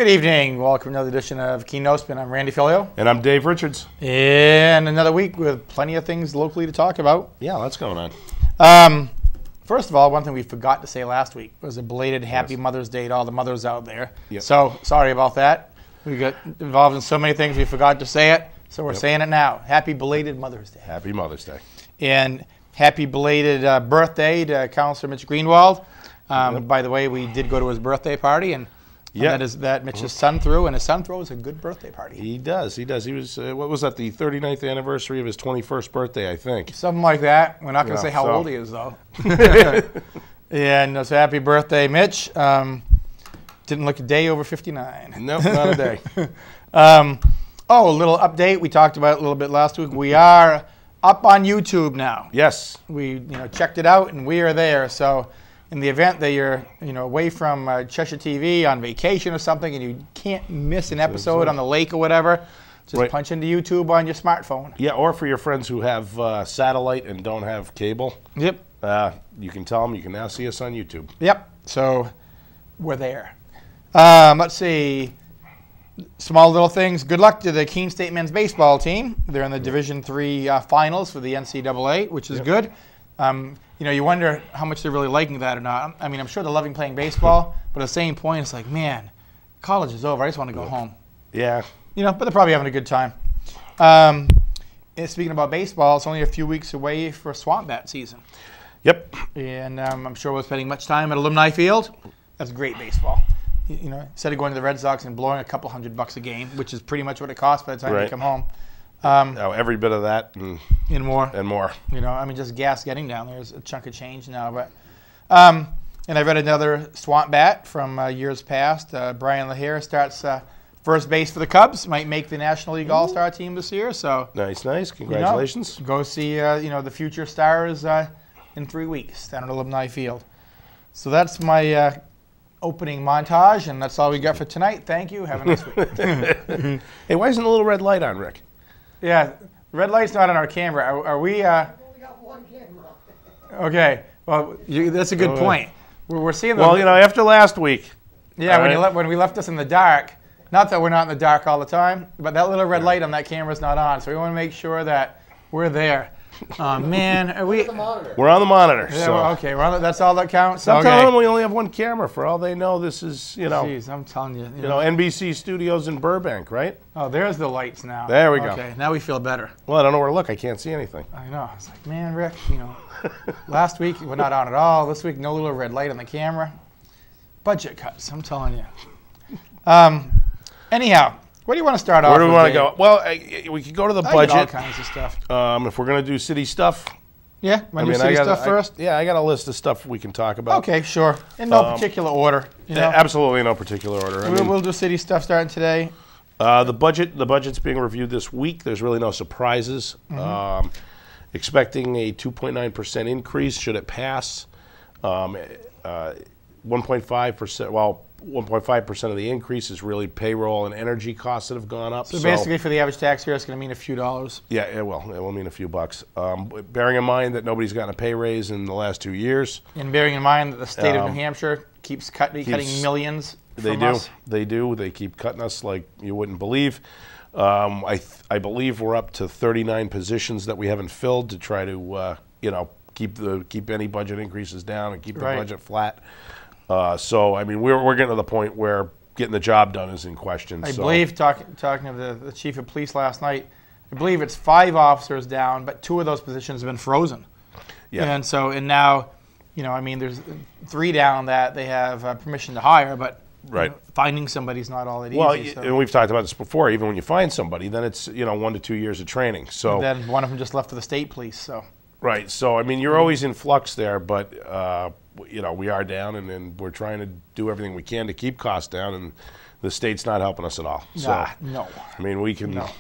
Good evening. Welcome to another edition of Keene No Spin. I'm Randy Filiault. And I'm Dave Richards. And another week with plenty of things locally to talk about. Yeah, that's going on. First of all, one thing we forgot to say last week was a belated Happy Mother's Day to all the mothers out there. Yep. So, sorry about that. We got involved in so many things we forgot to say it. So we're saying it now. Happy belated Mother's Day. Happy Mother's Day. And happy belated birthday to Councilor Mitch Greenwald. By the way, we did go to his birthday party, and that Mitch's son threw, and his son throws a good birthday party. He does. He was, what was that, the 39th anniversary of his 21st birthday, I think. Something like that. We're not going to say how old he is, though. And so happy birthday, Mitch. Didn't look a day over 59. Nope, not a day. A little update. We talked about it a little bit last week. We are up on YouTube now. Yes. We checked it out, and we are there. So in the event that you're away from Cheshire TV on vacation or something, and you can't miss an episode on the lake or whatever, just punch into YouTube on your smartphone. Yeah, or for your friends who have satellite and don't have cable. Yep. You can tell them you can now see us on YouTube. Yep. So we're there. Let's see. Small little things. Good luck to the Keene State men's baseball team. They're in the Division III finals for the NCAA, which is good. You wonder how much they're really liking that or not. I mean, I'm sure they're loving playing baseball, but at the same point, it's like, man, college is over. I just want to go home. Yeah. But they're probably having a good time. And speaking about baseball, it's only a few weeks away for swamp bat season. Yep. And I'm sure we're spending much time at Alumni Field. That's great baseball. Instead of going to the Red Sox and blowing a couple $100 a game, which is pretty much what it costs by the time you come home. Every bit of that and more. And more. Just gas getting down there is a chunk of change now. But and I read another swamp bat from years past. Brian LaHare starts first base for the Cubs. Might make the National League All-Star team this year. So nice. Congratulations. Go see the future stars in 3 weeks down at Alumni Field. So that's my opening montage, and that's all we got for tonight. Thank you. Have a nice week. Hey, why isn't the little red light on, Rick? Yeah, the red light's not on our camera. Are we? We only got one camera. Okay. Well, that's a good point. We're seeing the. Well, after last week. Yeah, when we left us in the dark. Not that we're not in the dark all the time, but that little red light on that camera's not on. So we want to make sure that we're there. Man, are we? We're on the monitor. Yeah, so. Okay, that's all that counts. I'm telling them we only have one camera. For all they know, this is Jeez, I'm telling you. NBC Studios in Burbank, right? Oh, there's the lights now. There we go. Okay, now we feel better. Well, I don't know where to look. I can't see anything. I know. It's like, man, Rick. Last week we're not on at all. This week, no little red light on the camera. Budget cuts. I'm telling you. Anyhow. Where do you want to start off? Where do we want to go? Well, we could go to the budget. All kinds of stuff. If we're going to do city stuff. Yeah, city stuff first? I got a list of stuff we can talk about. Okay, sure. In no particular order. Absolutely no particular order. We'll do city stuff starting today. The budget's being reviewed this week. There's really no surprises. Expecting a 2.9% increase should it pass. 1.5%. Well, 1.5% of the increase is really payroll and energy costs that have gone up. So basically, for the average taxpayer, it's going to mean a few dollars. Yeah, it will mean a few bucks. Bearing in mind that nobody's gotten a pay raise in the last 2 years. And bearing in mind that the state of New Hampshire keeps cutting millions from us. They do. They keep cutting us like you wouldn't believe. I believe we're up to 39 positions that we haven't filled to try to keep any budget increases down and keep the budget flat. So, we're getting to the point where getting the job done is in question. I believe, talking to the chief of police last night, I believe it's 5 officers down, but 2 of those positions have been frozen. Yeah. And now, there's 3 down that they have permission to hire, but finding somebody's not all that easy. Well, and we've talked about this before. Even when you find somebody, then it's 1 to 2 years of training. So and then one of them just left for the state police. So. Right. So you're always in flux there, but we are down, and we're trying to do everything we can to keep costs down, and the state's not helping us at all. So no. We can. No.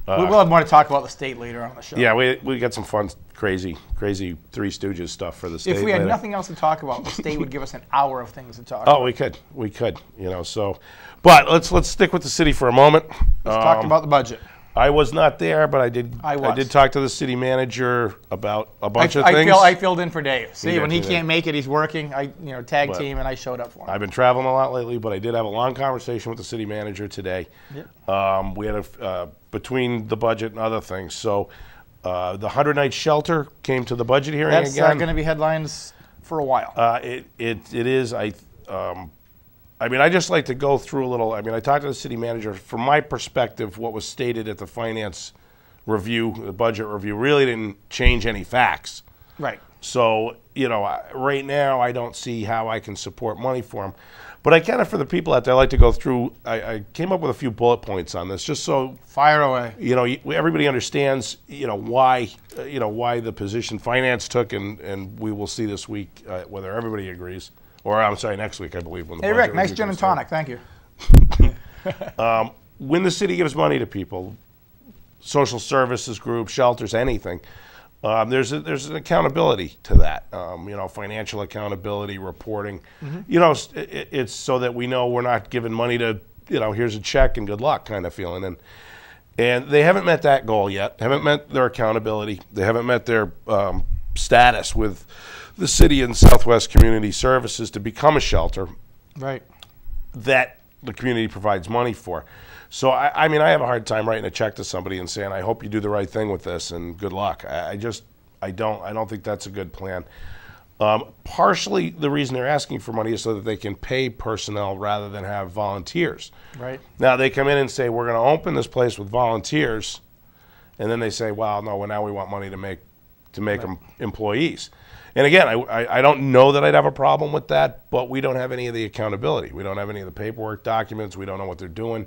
We'll have more to talk about the state later on the show. Yeah, we got some fun, crazy Three Stooges stuff for the state. If we had nothing else to talk about, the state would give us an hour of things to talk about. Oh, we could. So, but let's stick with the city for a moment. Let's talk about the budget. I was not there, but I did. I did talk to the city manager about a bunch of things. I filled in for Dave. See, when he did. can't make it, he's working. Tag But team, and I showed up for him. I've been traveling a lot lately, but I did have a long conversation with the city manager today. Yep. We had between the budget and other things. So the 100-night shelter came to the budget hearing That's again. going to be headlines for a while. It is. I mean, I just like to go through a little. I mean, I talked to the city manager. From my perspective, what was stated at the finance review, the budget review, really didn't change any facts. Right. So, right now, I don't see how I can support money for them. But I kind of, for the people out there, I like to go through. I came up with a few bullet points on this, just so fire away. Everybody understands. Why the position finance took, and we will see this week whether everybody agrees. Or I'm sorry, next week I believe. When the Hey Rick, nice gin and tonic. Thank you. When the city gives money to people, social services groups, shelters, anything, there's an accountability to that. Financial accountability, reporting. It's so that we know we're not giving money to here's a check and good luck kind of feeling. And they haven't met that goal yet. Haven't met their accountability. They haven't met their status with the city and Southwest Community Services to become a shelter, right? That the community provides money for. So I mean, I have a hard time writing a check to somebody and saying, "I hope you do the right thing with this and good luck." I don't think that's a good plan. Partially, the reason they're asking for money is so that they can pay personnel rather than have volunteers. Right. Now they come in and say, "We're going to open this place with volunteers," and then they say, "Well, no, well, now we want money to make them employees." And again, I don't know that I'd have a problem with that, but we don't have any of the accountability. We don't have any of the paperwork documents. We don't know what they're doing.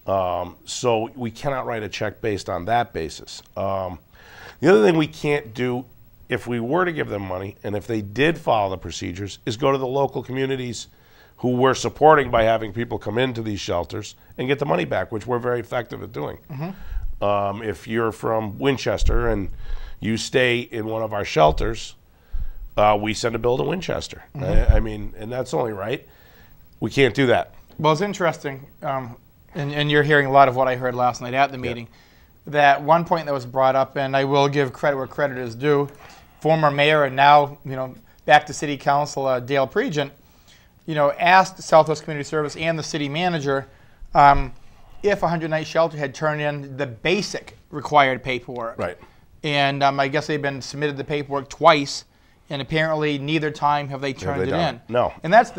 So we cannot write a check based on that basis. The other thing we can't do, if we were to give them money, and if they did follow the procedures, is go to the local communities who we're supporting by having people come into these shelters and get the money back, which we're very effective at doing. Mm-hmm. If you're from Winchester and you stay in one of our shelters, we send a bill to Winchester. Mm-hmm. I mean, and that's only right. We can't do that. Well, it's interesting, and you're hearing a lot of what I heard last night at the meeting, that one point that was brought up, and I will give credit where credit is due, former mayor and now, back to city council, Dale Pregent, asked Southwest Community Service and the city manager if 100-night shelter had turned in the basic required paperwork. Right. And I guess they've been submitted the paperwork twice, and apparently neither time have they turned it in. No. And that's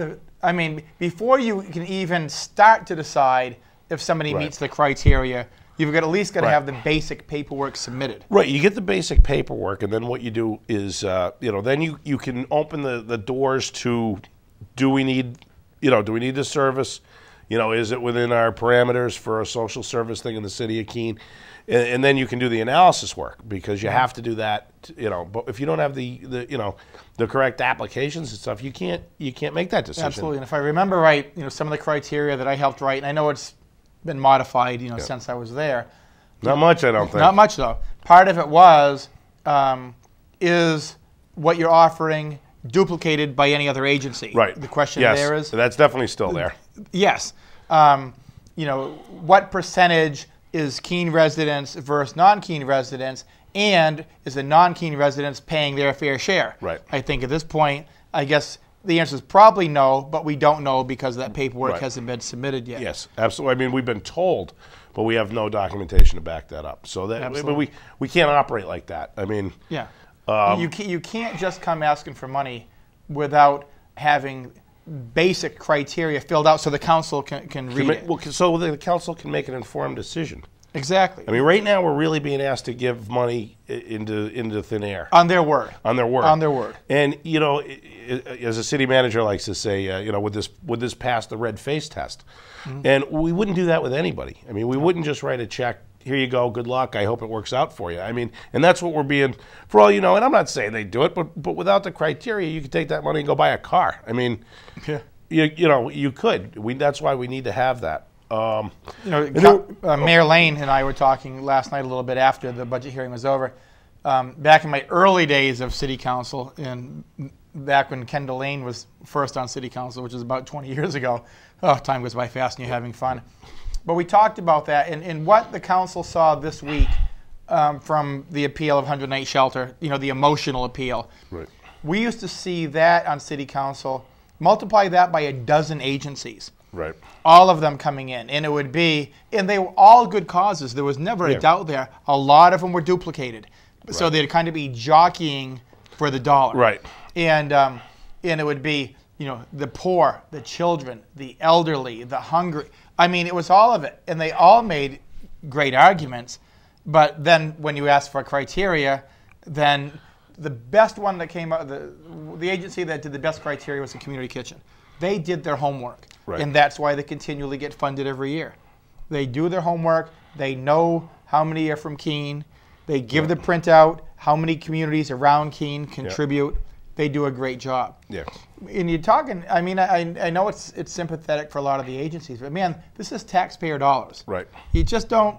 before you can even start to decide if somebody meets the criteria, you've got at least got to have the basic paperwork submitted. Right. You get the basic paperwork, and then what you do is, then you can open the doors to, do we need the service? Is it within our parameters for a social service thing in the city of Keene? And then you can do the analysis work, because you have to do that. But if you don't have the correct applications and stuff, you can't make that decision. Absolutely. And if I remember right, some of the criteria that I helped write, and I know it's been modified, since I was there. Not much, I don't think. Not much, though. Part of it was, is what you're offering duplicated by any other agency? Right. The question there is. So that's definitely still there. Yes. What percentage is Keene residents versus non-Keene residents, and is the non-Keene residents paying their fair share? Right. I think at this point, I guess the answer is probably no, but we don't know because that paperwork hasn't been submitted yet. Yes, absolutely. I mean, we've been told, but we have no documentation to back that up. So that, but we can't operate like that. I mean, you can't just come asking for money without having basic criteria filled out so the council can read it. Well, so the council can make an informed decision. Exactly. I mean, right now we're really being asked to give money into thin air. On their word. On their word. On their word. And as a city manager likes to say, would this pass the red face test? Mm-hmm. And we wouldn't do that with anybody. I mean, we wouldn't just write a check. Here you go. Good luck. I hope it works out for you. I mean, and that's what we're being, for all you know. And I'm not saying they do it, but without the criteria, you could take that money and go buy a car. I mean, you could. That's why we need to have that. Mayor Lane and I were talking last night a little bit after the budget hearing was over. Back in my early days of city council, and back when Kendall Lane was first on city council, which was about 20 years ago. Oh, time goes by fast and you're having fun. But we talked about that, and what the council saw this week from the appeal of 100 Night Shelter, the emotional appeal. Right. We used to see that on city council, multiply that by a dozen agencies. Right. All of them coming in, and it would be, and they were all good causes. There was never a doubt there. A lot of them were duplicated, so they'd kind of be jockeying for the dollar. Right. And it would be, the poor, the children, the elderly, the hungry. I mean, it was all of it, and they all made great arguments. But then when you ask for criteria, then the best one that came out, the agency that did the best criteria was the community kitchen. They did their homework, and that's why they continually get funded every year. They do their homework. They know how many are from Keene. They give the printout, how many communities around Keene contribute. They do a great job. Yeah. And you're talking, I mean, I know it's sympathetic for a lot of the agencies, but man, this is taxpayer dollars. Right. You just don't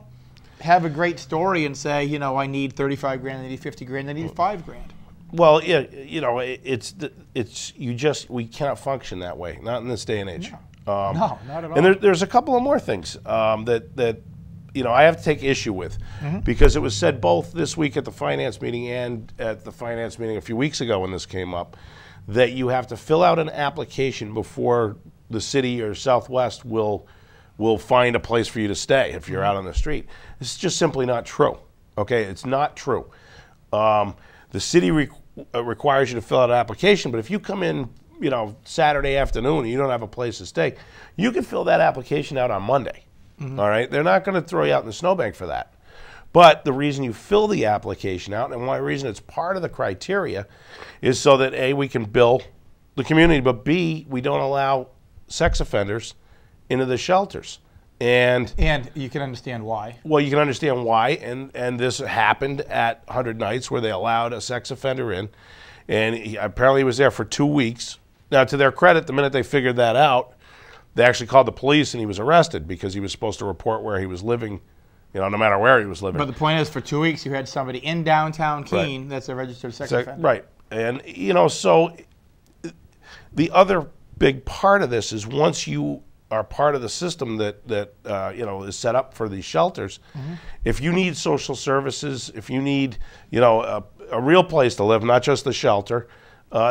have a great story and say, I need 35 grand, I need 50 grand, I need 5 grand. Well, yeah, we cannot function that way, not in this day and age. No, not at all. And there's a couple of more things that I have to take issue with, because it was said both this week at the finance meeting and at the finance meeting a few weeks ago when this came up, that you have to fill out an application before the city or Southwest will find a place for you to stay if you're out on the street. This is just simply not true. Okay, it's not true. The city requires you to fill out an application, but if you come in, Saturday afternoon and you don't have a place to stay, you can fill that application out on Monday. All right, they're not going to throw you out in the snowbank for that. But the reason you fill the application out, and why reason it's part of the criteria, is so that A, we can bill the community, but B, we don't allow sex offenders into the shelters. And you can understand why. Well, you can understand why, and this happened at 100 Nights where they allowed a sex offender in, and apparently he was there for 2 weeks. Now, to their credit, the minute they figured that out, they actually called the police and he was arrested because he was supposed to report where he was living, no matter where he was living. But the point is, for 2 weeks, you had somebody in downtown Keene that's a registered sex offender. Right. And, so the other big part of this is once you are part of the system that is set up for these shelters, if you need social services, if you need, a real place to live, not just the shelter,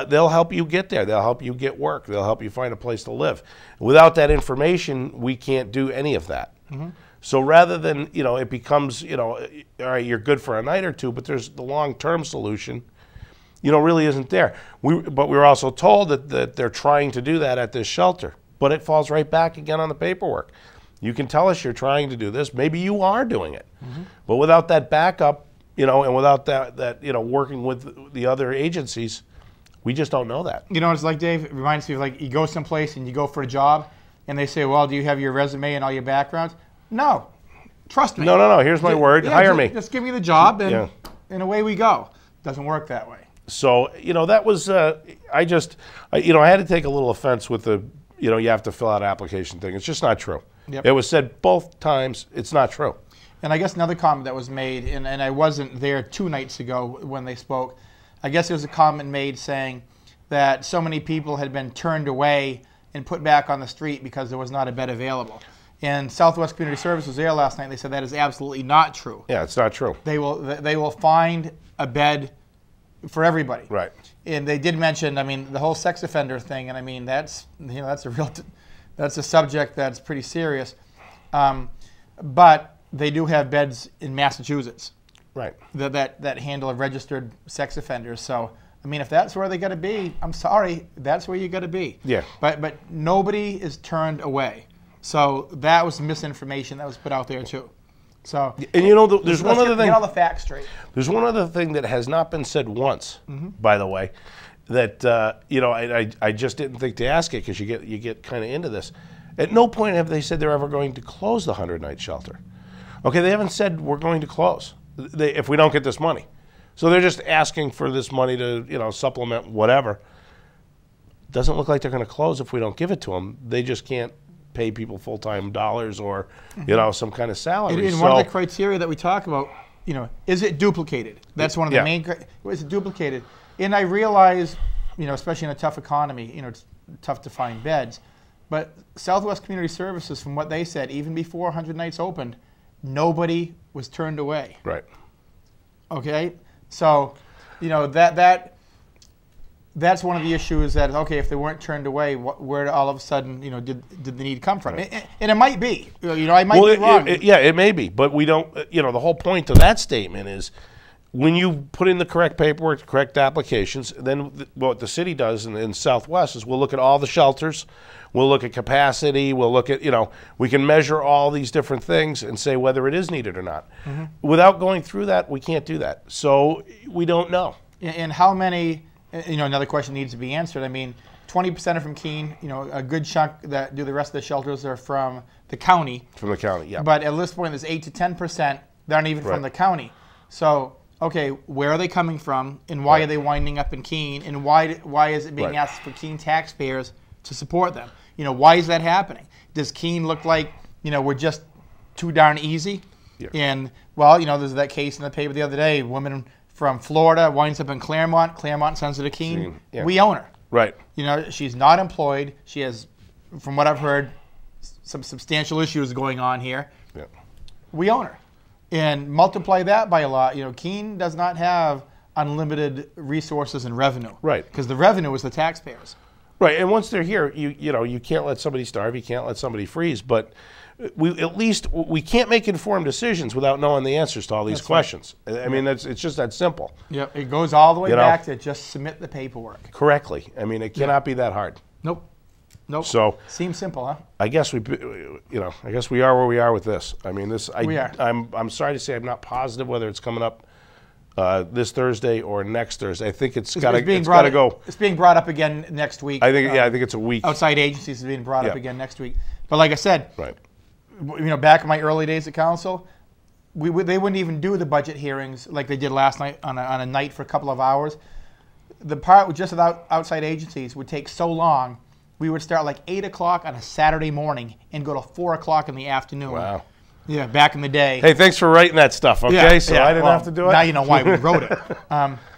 they'll help you get there. They'll help you get work. They'll help you find a place to live. Without that information, we can't do any of that. So rather than, it becomes, all right, you're good for a night or two, but there's the long-term solution, really isn't there. But we were also told that they're trying to do that at this shelter, but it falls right back again on the paperwork. You can tell us you're trying to do this. Maybe you are doing it. But without that backup, and without that working with the other agencies, we just don't know that. What it's like, Dave? It reminds me of like you go someplace and you go for a job and they say, well, do you have your resume and all your backgrounds? No. Trust me. No. Here's my word. Hire me. Just give me the job and away we go. Doesn't work that way. So, that was, I had to take a little offense with the, you have to fill out an application thing. It's just not true. Yep. It was said both times. It's not true. And I guess another comment that was made, and I wasn't there 2 nights ago when they spoke, I guess there was a comment made saying that so many people had been turned away and put back on the street because there was not a bed available. And Southwest Community Service was there last night, and they said that is absolutely not true. Yeah, it's not true. They will find a bed for everybody. Right. And they did mention, the whole sex offender thing, and that's that's a subject that's pretty serious. But they do have beds in Massachusetts. Right. That handle of registered sex offenders. So, if that's where they got to be, I'm sorry, that's where you got to be. Yeah. But nobody is turned away. So that was misinformation that was put out there too. So. And there's one other thing. Get all the facts straight. There's one other thing that has not been said once, by the way, that I just didn't think to ask it because you get kind of into this. At no point have they said they're ever going to close the 100 Night Shelter. Okay, they haven't said we're going to close if we don't get this money. So they're just asking for this money to supplement whatever. Doesn't look like they're going to close if we don't give it to them. They just can't pay people full-time dollars or some kind of salary. And one of the criteria that we talk about, is it duplicated? That's one of the main. Is it duplicated? And I realize, especially in a tough economy, it's tough to find beds. But Southwest Community Services, from what they said, even before 100 Nights opened, nobody was turned away. Right. Okay? So, you know, that's one of the issues that, okay, if they weren't turned away, where all of a sudden, you know, did the need come from? Right. And it might be. You know, I might be wrong. It may be. But we don't, you know, the whole point of that statement is when you put in the correct paperwork, correct applications, then what the city does in Southwest is we'll look at all the shelters, we'll look at capacity, we'll look at, you know, we can measure all these different things and say whether it is needed or not. Mm-hmm. Without going through that, we can't do that. So we don't know. And how many, you know, another question needs to be answered. I mean, 20% are from Keene, you know, a good chunk that do the rest of the shelters are from the county. From the county, yeah. But at this point, there's 8 to 10% that aren't even from the county. So, okay, where are they coming from, and why are they winding up in Keene, and why is it being asked for Keene taxpayers to support them? You know, why is that happening? Does Keene look like, you know, we're just too darn easy? Yeah. And, well, you know, there's that case in the paper the other day, woman from Florida winds up in Claremont. Claremont sends her to Keene. Yeah. We own her. Right. You know, she's not employed. She has, from what I've heard, some substantial issues going on here. Yeah. We own her. And multiply that by a lot. You know, Keene does not have unlimited resources and revenue. Right. Because the revenue is the taxpayers. Right. And once they're here, you know, you can't let somebody starve. You can't let somebody freeze. But we can't make informed decisions without knowing the answers to all these questions. Right. I mean, it's just that simple. Yep. It goes all the way back to just submit the paperwork. Correctly. I mean, it cannot be that hard. Nope. Nope. So seems simple, huh? I guess we are where we are with this. I mean, we are. I'm sorry to say I'm not positive whether it's coming up this Thursday or next Thursday. I think it's got to go. It's being brought up again next week. I think I think it's a week. Outside agencies is being brought up again next week. But like I said, you know, back in my early days at council, they wouldn't even do the budget hearings like they did last night on a night for a couple of hours. The part just without outside agencies would take so long. We would start like 8 o'clock on a Saturday morning and go to 4 o'clock in the afternoon. Wow. Yeah, back in the day. Hey, thanks for writing that stuff, okay? Yeah, I didn't have to do it? Now you know why we wrote it.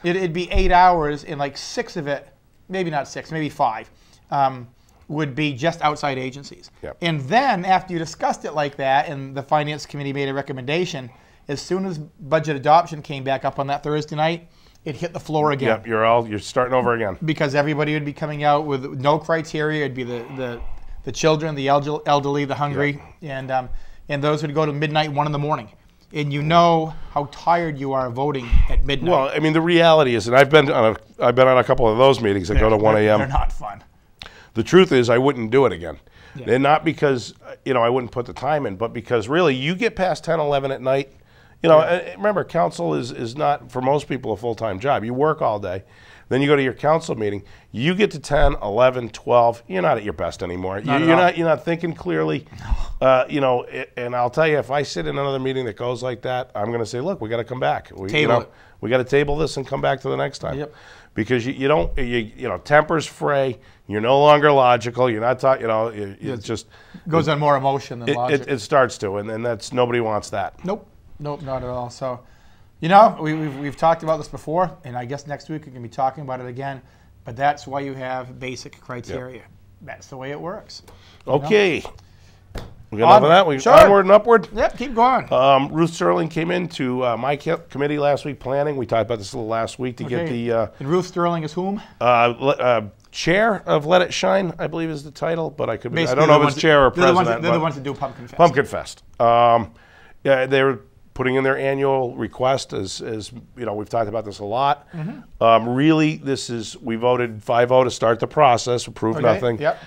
It'd be 8 hours, and like 6 of it, maybe not 6, maybe 5, would be just outside agencies. Yep. And then after you discussed it like that and the Finance Committee made a recommendation, as soon as budget adoption came back up on that Thursday night, it hit the floor again. Yep, you're starting over again. Because everybody would be coming out with no criteria. It'd be the children, the elderly, the hungry, and those would go to midnight, 1 in the morning. And you know how tired you are voting at midnight. Well, I mean, the reality is, and I've been on a couple of those meetings that go to 1 a.m. They're not fun. The truth is, I wouldn't do it again. Yeah. And not because, you know, I wouldn't put the time in, but because really you get past 10, 11 at night. You know, remember, council is not, for most people, a full-time job. You work all day. Then you go to your council meeting. You get to 10, 11, 12. You're not at your best anymore. You're not thinking clearly. You know, and I'll tell you, if I sit in another meeting that goes like that, I'm going to say, look, we got to come back. We got to table this and come back to the next time. Yep. Because you know, tempers fray. You're no longer logical. You're not talking. You know, it just goes on more emotion than logic. It starts to, and that's nobody wants that. Nope. Nope, not at all. So, you know, we've talked about this before, and I guess next week we can be talking about it again. But that's why you have basic criteria. Yep. That's the way it works. Okay. We got enough of that? Onward and upward? Yep, keep going. Ruth Sterling came into my committee last week, planning. We talked about this a little last week to get the... and Ruth Sterling is whom? Chair of Let It Shine, I believe is the title, but I could be... I don't know if it's chair or president. They're the ones that do Pumpkin Fest. Pumpkin Fest. Yeah, they're putting in their annual request, as you know, we've talked about this a lot. Mm-hmm. Really, we voted 5-0 to start the process, approve nothing. Yep.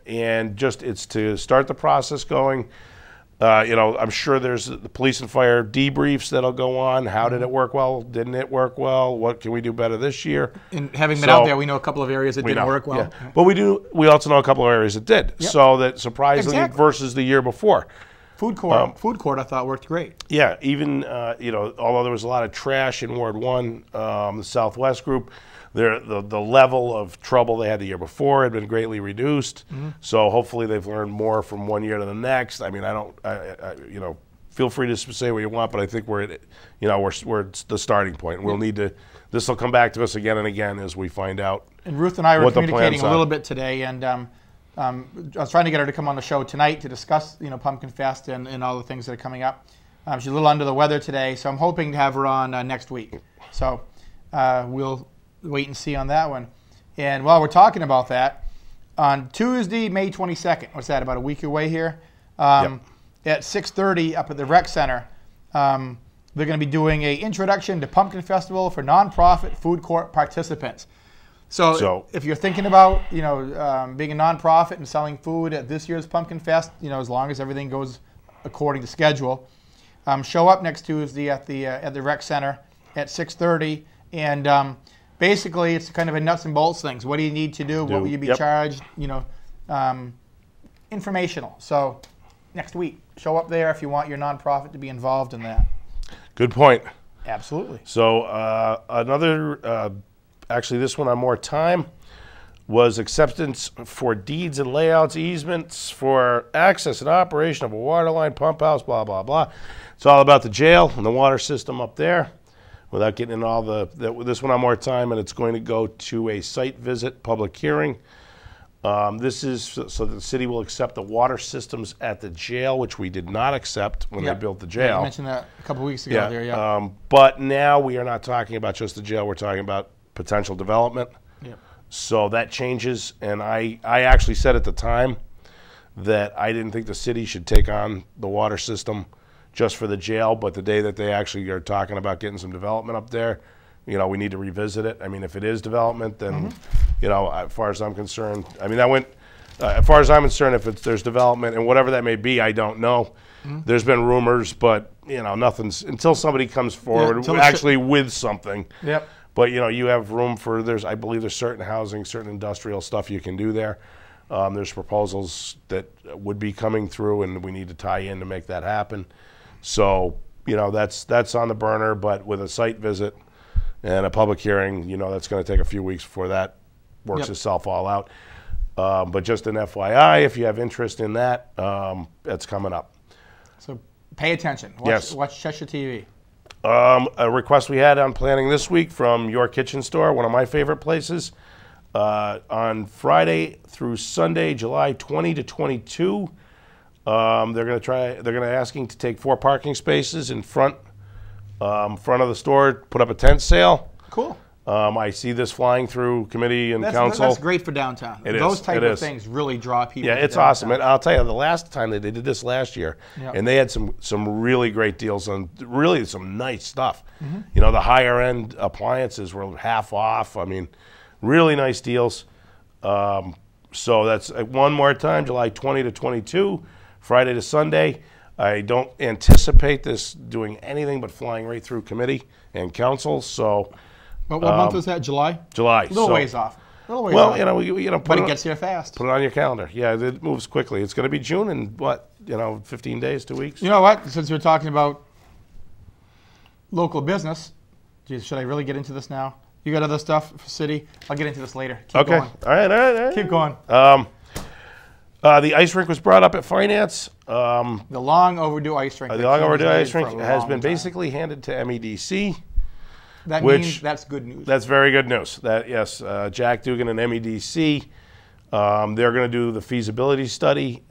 And just it's to start the process going. You know, I'm sure there's the police and fire debriefs that'll go on. How did it work well? Didn't it work well? What can we do better this year? And having been out there, we know a couple of areas that didn't work well. Yeah. But we also know a couple of areas that did. Yep. So that surprisingly versus the year before. Food court, I thought worked great. Yeah, even you know, although there was a lot of trash in Ward 1, the Southwest group, the level of trouble they had the year before had been greatly reduced. Mm-hmm. So hopefully they've learned more from one year to the next. I mean, you know, feel free to say what you want, but I think we're at the starting point. We'll need to. This will come back to us again and again as we find out. And Ruth and I were communicating a little bit today, and I was trying to get her to come on the show tonight to discuss, Pumpkin Fest and all the things that are coming up. She's a little under the weather today, so I'm hoping to have her on next week. So we'll wait and see on that one. And while we're talking about that, on Tuesday, May 22nd, what's that, about a week away here, at 6:30 up at the Rec Center, they're going to be doing a introduction to Pumpkin Festival for nonprofit food court participants. So if you're thinking about, being a nonprofit and selling food at this year's Pumpkin Fest, as long as everything goes according to schedule, show up next Tuesday at the Rec Center at 6:30, and basically it's kind of a nuts and bolts things. What do you need to do? What will you be charged? Informational. So next week, show up there if you want your nonprofit to be involved in that. Good point. Absolutely. So another. Actually, this one on more time was acceptance for deeds and layouts, easements for access and operation of a water line, pump house, blah, blah, blah. It's all about the jail and the water system up there without getting into all this one on more time, and it's going to go to a site visit, public hearing. This is so the city will accept the water systems at the jail, which we did not accept when they built the jail. Yeah, you mentioned that a couple weeks ago there, but now we are not talking about just the jail. We're talking about potential development. Yep. So that changes, and I actually said at the time that I didn't think the city should take on the water system just for the jail, but the day that they actually are talking about getting some development up there, we need to revisit it. I mean, if it is development, then, as far as I'm concerned, I mean, as far as I'm concerned, if there's development, and whatever that may be, I don't know. There's been rumors, but, nothing's, until somebody comes forward actually with something. Yep. But, you have room for, I believe there's certain housing, certain industrial stuff you can do there. There's proposals that would be coming through, and we need to tie in to make that happen. So, that's on the burner, but with a site visit and a public hearing, that's going to take a few weeks before that works itself all out. But just an FYI, if you have interest in that, that's coming up. So pay attention. Watch Cheshire TV. A request we had on planning this week from Your Kitchen Store, one of my favorite places. On Friday through Sunday, July 20 to 22, they're going to asking to take 4 parking spaces in front of the store, put up a tent sale. Cool. I see this flying through committee and council. That's great for downtown. Those type of things really draw people. Yeah, it's awesome. And I'll tell you, the last time they did this last year, and they had some really great deals on really some nice stuff. The higher end appliances were half off. I mean, really nice deals. So that's one more time, July 20 to 22, Friday to Sunday. I don't anticipate this doing anything but flying right through committee and council. So. What month was that? July? July. A little ways off. But it gets here fast. Put it on your calendar. Yeah, it moves quickly. It's going to be June in 15 days, 2 weeks. You know what? Since we're talking about local business, geez, should I really get into this now? You got other stuff for city? I'll get into this later. Keep going. All right. Keep going. The ice rink was brought up at finance. The long overdue ice rink. The long overdue ice rink has been basically handed to MEDC. That means that's good news. That's very good news. Jack Dugan and MEDC, they're going to do the feasibility study,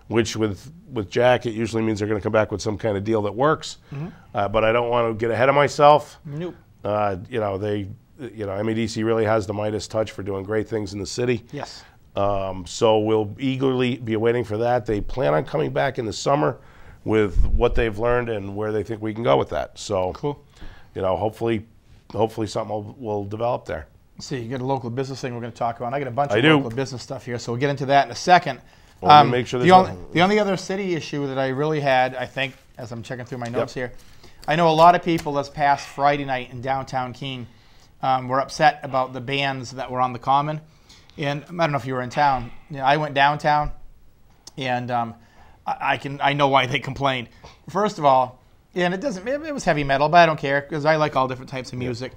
which with Jack, it usually means they're going to come back with some kind of deal that works. But I don't want to get ahead of myself. Nope. MEDC really has the Midas touch for doing great things in the city. Yes. So we'll eagerly be waiting for that. They plan on coming back in the summer with what they've learned and where they think we can go with that. So cool. Hopefully something will develop there. Let's see, you got a local business thing we're going to talk about. I got a bunch of local business stuff here, so we'll get into that in a second. Make sure the only other city issue that I really had, I think, as I'm checking through my notes here, I know a lot of people this past Friday night in downtown Keene were upset about the bands that were on the Common. And I don't know if you were in town. I went downtown, and I know why they complained. First of all, and it was heavy metal, but I don't care because I like all different types of music.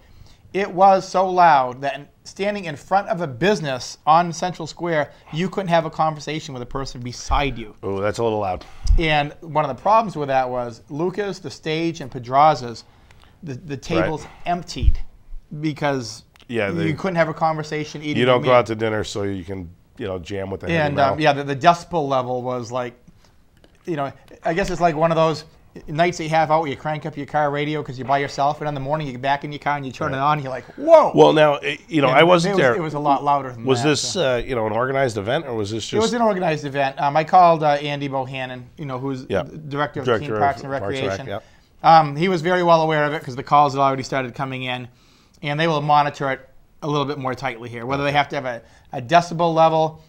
It was so loud that standing in front of a business on Central Square, you couldn't have a conversation with a person beside you. Oh, that's a little loud. And one of the problems with that was Lucas, the stage, and Pedraza's, the tables emptied because you couldn't have a conversation eating. You don't go out to dinner so you can jam with the heavy And metal. yeah, the decibel level was like, I guess it's like one of those nights that you have out where you crank up your car radio because you're by yourself, and in the morning you get back in your car and you turn it on, and you're like, whoa. Well, now, I wasn't there. It was a lot louder than Was that. this, an organized event, or was this just... It was an organized event. I called Andy Bohannon, who's director of Keene Parks and Recreation. He was very well aware of it because the calls had already started coming in, and they will monitor it a little bit more tightly here, whether they have to have a decibel level,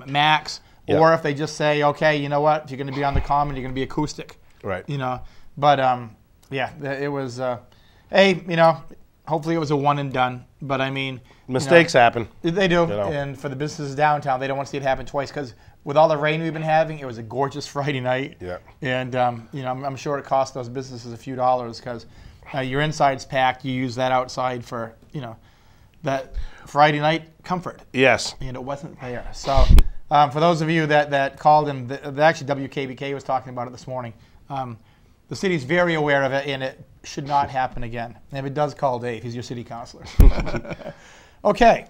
max, or if they just say, okay, you know what, if you're going to be on the common, you're going to be acoustic. Right. But it was, hopefully it was a one and done. But I mean, mistakes happen. They do. And for the businesses downtown, they don't want to see it happen twice because with all the rain we've been having, it was a gorgeous Friday night. Yeah. And, I'm sure it cost those businesses a few dollars because your inside's packed. You use that outside for, that Friday night comfort. Yes. And it wasn't there. So for those of you that called, and actually WKBK was talking about it this morning, the city's very aware of it, and it should not happen again. And if it does, call Dave. He's your city councilor. Okay.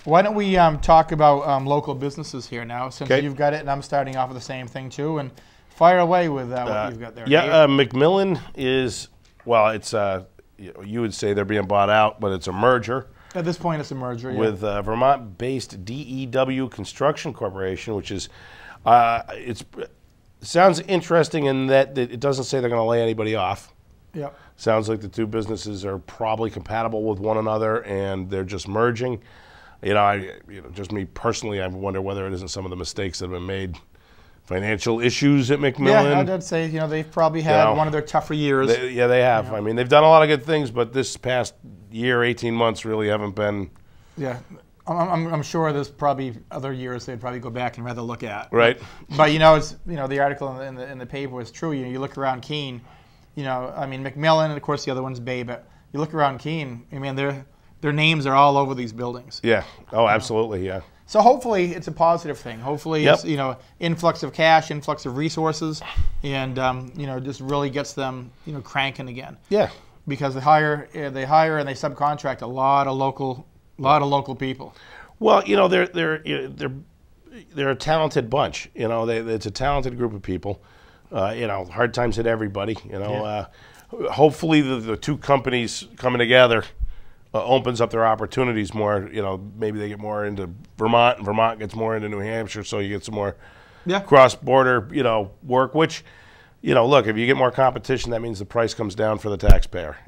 Why don't we talk about local businesses here now, since you've got it, and I'm starting off with the same thing too, and fire away with what you've got there. Yeah, Macmillan is, well, it's, you would say they're being bought out, but it's a merger. At this point, it's a merger, with Vermont-based DEW Construction Corporation, which is, sounds interesting in that it doesn't say they're going to lay anybody off. Yep. Sounds like the two businesses are probably compatible with one another, and they're just merging. Just me personally, I wonder whether it isn't some of the mistakes that have been made, financial issues at Macmillan. Yeah, I'd say they've probably had one of their tougher years. They have. I mean, they've done a lot of good things, but this past year, 18 months, really haven't been. Yeah. I'm sure there's probably other years they'd probably go back and rather look at. Right. But it's the article in the paper was true. You look around Keene, Macmillan, and of course the other one's Bay, but you look around Keene, their names are all over these buildings. Yeah. Oh, absolutely. Yeah. So hopefully it's a positive thing. Hopefully it's influx of cash, influx of resources, and just really gets them cranking again. Yeah. Because they hire and they subcontract a lot of local people. Well, they're a talented bunch. It's a talented group of people. Hard times hit everybody. Hopefully the two companies coming together opens up their opportunities more. Maybe they get more into Vermont, and Vermont gets more into New Hampshire, so you get some more cross-border, work. Which, look, if you get more competition, that means the price comes down for the taxpayer.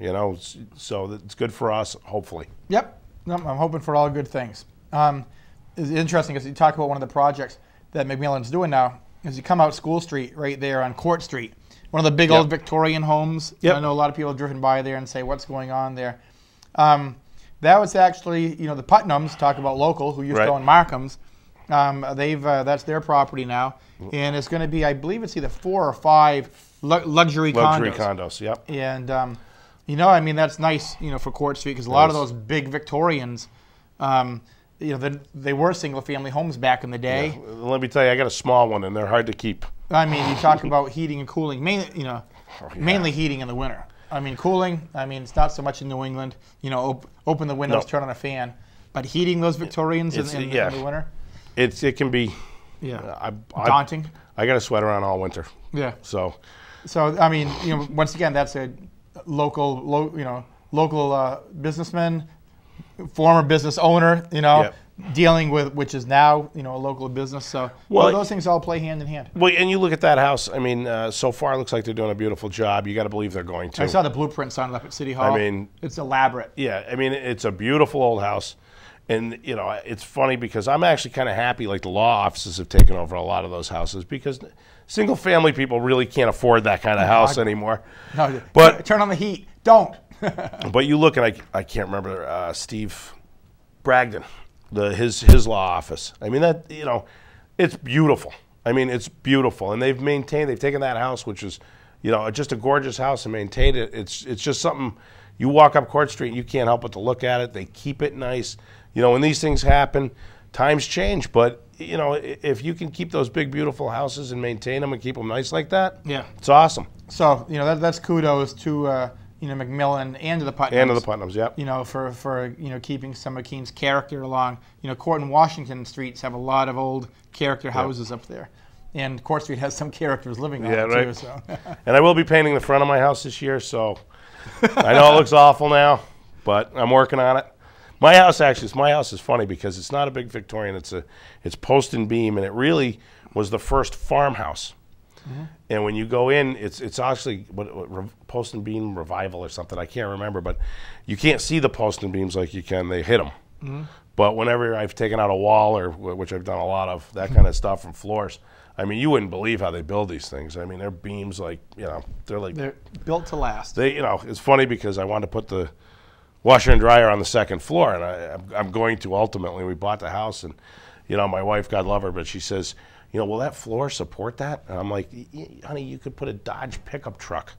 So it's good for us, hopefully. Yep. I'm hoping for all good things. It's interesting because you talk about one of the projects that Macmillan's doing now is you come out School Street right there on Court Street, one of the big old Victorian homes. Yep. I know a lot of people have driven by there and say, what's going on there? That was actually, the Putnams, talk about local, who used to own Markham's. That's their property now, and it's going to be, I believe it's either 4 or 5 luxury condos. Luxury condos, yep. And that's nice, for Court Street because a lot of those big Victorians, they were single-family homes back in the day. Yeah. Let me tell you, I got a small one, and they're hard to keep. You talk about heating and cooling, mainly heating in the winter. Cooling, it's not so much in New England. Open the windows, turn on a fan. But heating those Victorians in the winter? It can be daunting. I got a sweater on all winter. Yeah. So once again, that's a local businessman, former business owner, dealing with, which is now, a local business. So those things all play hand in hand. Well, and you look at that house, so far it looks like they're doing a beautiful job. You got to believe they're going to. I saw the blueprints on it up at City Hall. It's elaborate. Yeah, it's a beautiful old house. And, it's funny because I'm actually kind of happy like the law offices have taken over a lot of those houses because single-family people really can't afford that kind of house anymore. No, but turn on the heat. Don't. But you look, and I can't remember Steve Bragdon, his law office. It's beautiful. It's beautiful, and they've taken that house, which is, just a gorgeous house, and maintained it. It's just something. You walk up Court Street, and you can't help but to look at it. They keep it nice. When these things happen, times change, but if you can keep those big, beautiful houses and maintain them and keep them nice like that, it's awesome. So that's kudos to McMillan and to the Putnams. And to the Putnams, yep. For keeping some of Keene's character along. Court and Washington streets have a lot of old character houses up there. And Court Street has some characters living on it too. So. And I will be painting the front of my house this year, so I know it looks awful now, but I'm working on it. My house is funny because it's not a big Victorian. It's post and beam, and it really was the first farmhouse. Mm-hmm. And when you go in, it's actually what post and beam revival or something. I can't remember, but you can't see the post and beams like you can. They hit them. Mm-hmm. But whenever I've taken out a wall, which I've done a lot of, that kind of stuff from floors, I mean, you wouldn't believe how they build these things. I mean, they're beams they're built to last. It's funny because I wanted to put the washer and dryer on the second floor, and I'm going to ultimately. We bought the house, and my wife, God love her, but she says, will that floor support that? And I'm like, honey, you could put a Dodge pickup truck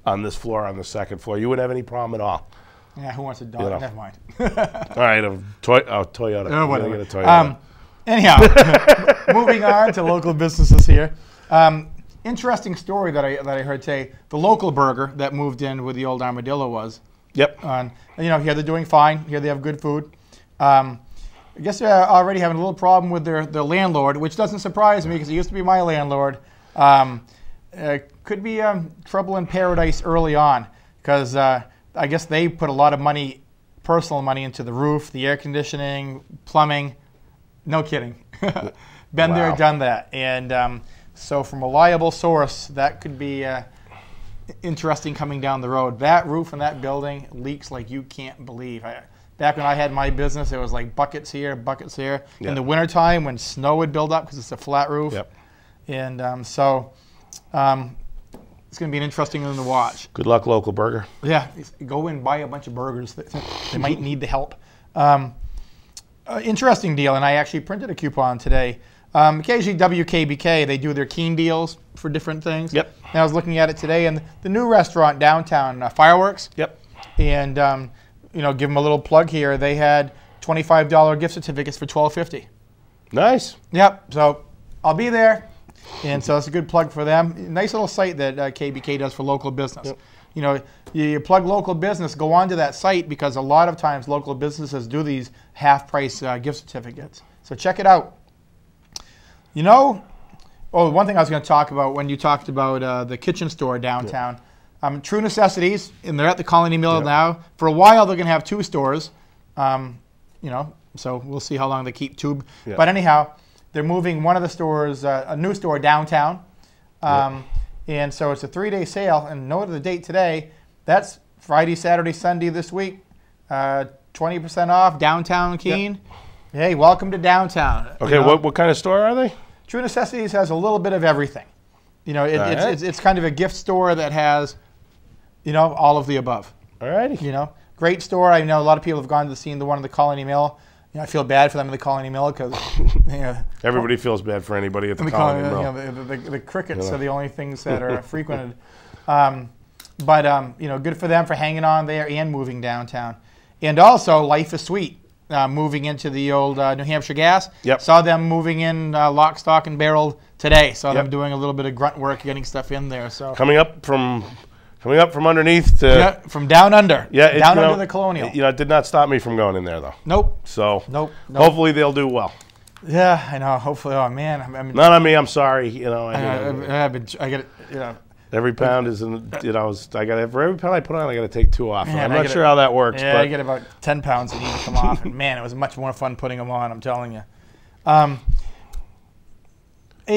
on this floor on the second floor. You wouldn't have any problem at all. Yeah, who wants a Dodge? Never mind. All right, Toyota. Oh, whatever. Get a Toyota. Anyhow, moving on to local businesses here. Interesting story that I heard today. The local burger that moved in where the old Armadillo was. Yep. Here they're doing fine. Here they have good food. I guess they're already having a little problem with their landlord, which doesn't surprise me because he used to be my landlord. Could be trouble in paradise early on because I guess they put a lot of money, personal money, into the roof, the air conditioning, plumbing. No kidding. Been there, done that. And so from a reliable source, that could be interesting coming down the road. That roof in that building leaks like you can't believe. Back when I had my business, it was like buckets here, buckets here. Yeah. In the wintertime when snow would build up because it's a flat roof. Yep. And it's going to be an interesting one to watch. Good luck, local burger. Yeah, go and buy a bunch of burgers. They might need the help. Interesting deal, and I actually printed a coupon today. Occasionally WKBK, they do their Keene deals for different things. Yep. And I was looking at it today, and the new restaurant downtown, Fireworks. Yep. And give them a little plug here. They had $25 gift certificates for $12.50. Nice. Yep. So I'll be there, and so it's a good plug for them. Nice little site that KBK does for local business. Yep. You plug local business, go onto that site because a lot of times local businesses do these half-price gift certificates. So check it out. One thing I was going to talk about when you talked about the kitchen store downtown, True Necessities, and they're at the Colony Mill now. For a while, they're going to have two stores, so we'll see how long they keep two. Yeah. But anyhow, they're moving one of the stores, a new store downtown. And so it's a 3-day sale, and note the date today. That's Friday, Saturday, Sunday this week. 20% off downtown Keene. Yep. Hey, welcome to downtown. Okay, what kind of store are they? True Necessities has a little bit of everything. It's kind of a gift store that has, all of the above. All righty. Great store. I know a lot of people have gone to see the one at the Colony Mill. I feel bad for them at the Colony Mill because everybody feels bad for anybody at the Colony Mill. The crickets are the only things that are frequented. But good for them for hanging on there and moving downtown. And also, Life is Sweet, moving into the old New Hampshire Gas. Yep. Saw them moving in lock, stock, and barrel today. Saw them doing a little bit of grunt work, getting stuff in there. So coming up from underneath to from down under. Yeah, down under the Colonial. It did not stop me from going in there though. Nope. So nope. Hopefully they'll do well. Yeah, I know. Hopefully, oh man, not on me. I'm sorry. I get it. Every pound is I got for every pound I put on, I got to take 2 off. Man, I'm not sure how that works. Yeah, but I get about 10 pounds that need to come off, and man, it was much more fun putting them on. I'm telling you. A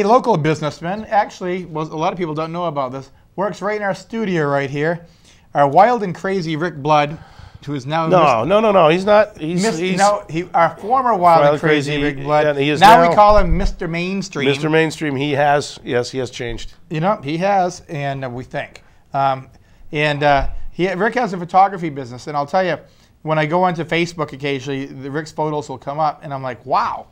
local businessman, actually, a lot of people don't know about this, works right in our studio right here. Our wild and crazy Rick Blood, who is now no, he's not. Our former wild and crazy Rick Blood. Yeah, he is now we call him Mr. Mainstream. Mr. Mainstream. He has changed. He has, and we think. Rick has a photography business, and I'll tell you, when I go onto Facebook occasionally, Rick's photos will come up, and I'm like, wow.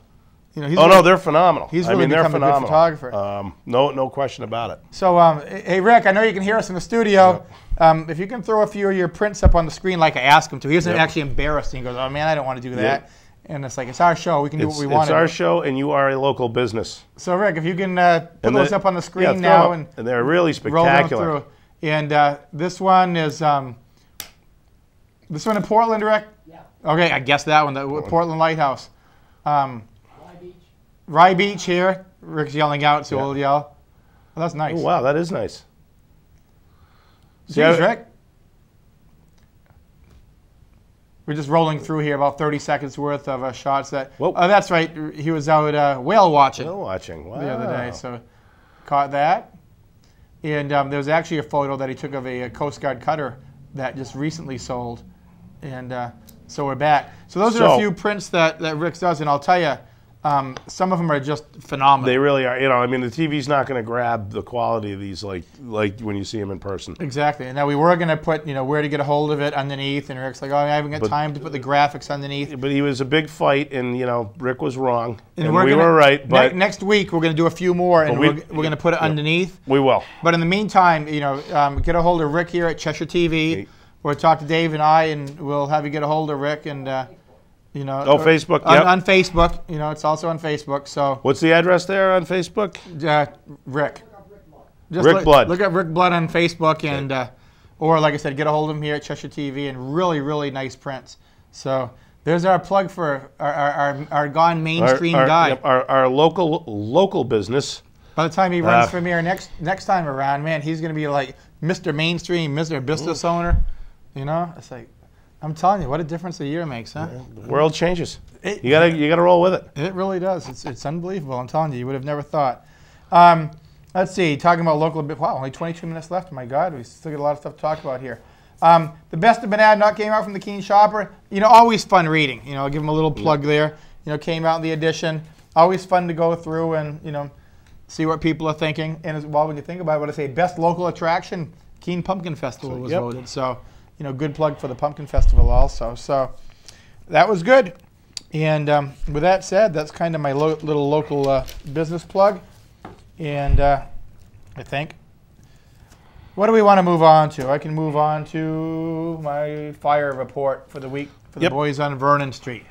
They're phenomenal. He's really become a good photographer. No question about it. So, hey, Rick, I know you can hear us in the studio. Yep. If you can throw a few of your prints up on the screen like I asked him to. He wasn't actually embarrassed. He goes, oh, man, I don't want to do that. Yep. And it's like, it's our show. We can do what we want. It's our show, and you are a local business. So, Rick, if you can put those up on the screen now. And they're really spectacular. And this one is This one in Portland, Rick? Yeah. Okay, I guess that one, the Portland Lighthouse. Rye Beach here. Rick's yelling out, so we'll yell. Oh, that's nice. Oh, wow, that is nice. Jeez, Rick. We're just rolling through here, about 30 seconds worth of shots. That. Whoa. Oh, that's right. He was out whale watching. Whale watching, wow. The other day, so caught that. And there was actually a photo that he took of a Coast Guard cutter that just recently sold. And so we're back. So those are a few prints that Rick does, and I'll tell you, some of them are just phenomenal. They really are. You know, I mean, the TV's not going to grab the quality of these like when you see them in person. Exactly. And now we were going to put, where to get a hold of it underneath, and Rick's like, oh, I haven't got time to put the graphics underneath. But he was a big fight, and Rick was wrong, and we were right. But next week we're going to do a few more, and we're going to put it underneath. We will. But in the meantime, get a hold of Rick here at Cheshire TV, or talk to Dave and I, and we'll have you get a hold of Rick and. Facebook. On Facebook. It's also on Facebook. So what's the address there on Facebook? Rick. Rick Blood. Look at Rick Blood on Facebook, and or like I said, get a hold of him here at Cheshire TV, and really, really nice prints. So there's our plug for our gone mainstream guy. Our local business. By the time he runs for mayor next time around, man, he's going to be like Mr. Mainstream, Mr. Business Owner. It's like. I'm telling you, what a difference a year makes, huh? Yeah, the world changes. You gotta roll with it. It really does. It's unbelievable. I'm telling you would have never thought. Let's see. Talking about local. Wow, only 22 minutes left. My God, we still got a lot of stuff to talk about here. The best of Bernard Not came out from the Keene Shopper. Always fun reading. I'll give him a little plug there. Came out in the edition. Always fun to go through and see what people are thinking. And as well, when you think about it, what I say, best local attraction, Keene Pumpkin Festival was voted. So. Good plug for the Pumpkin Festival also. So that was good. And with that said, that's kind of my little local business plug. And I think, what do we want to move on to? I can move on to my fire report for the week for the boys on Vernon Street.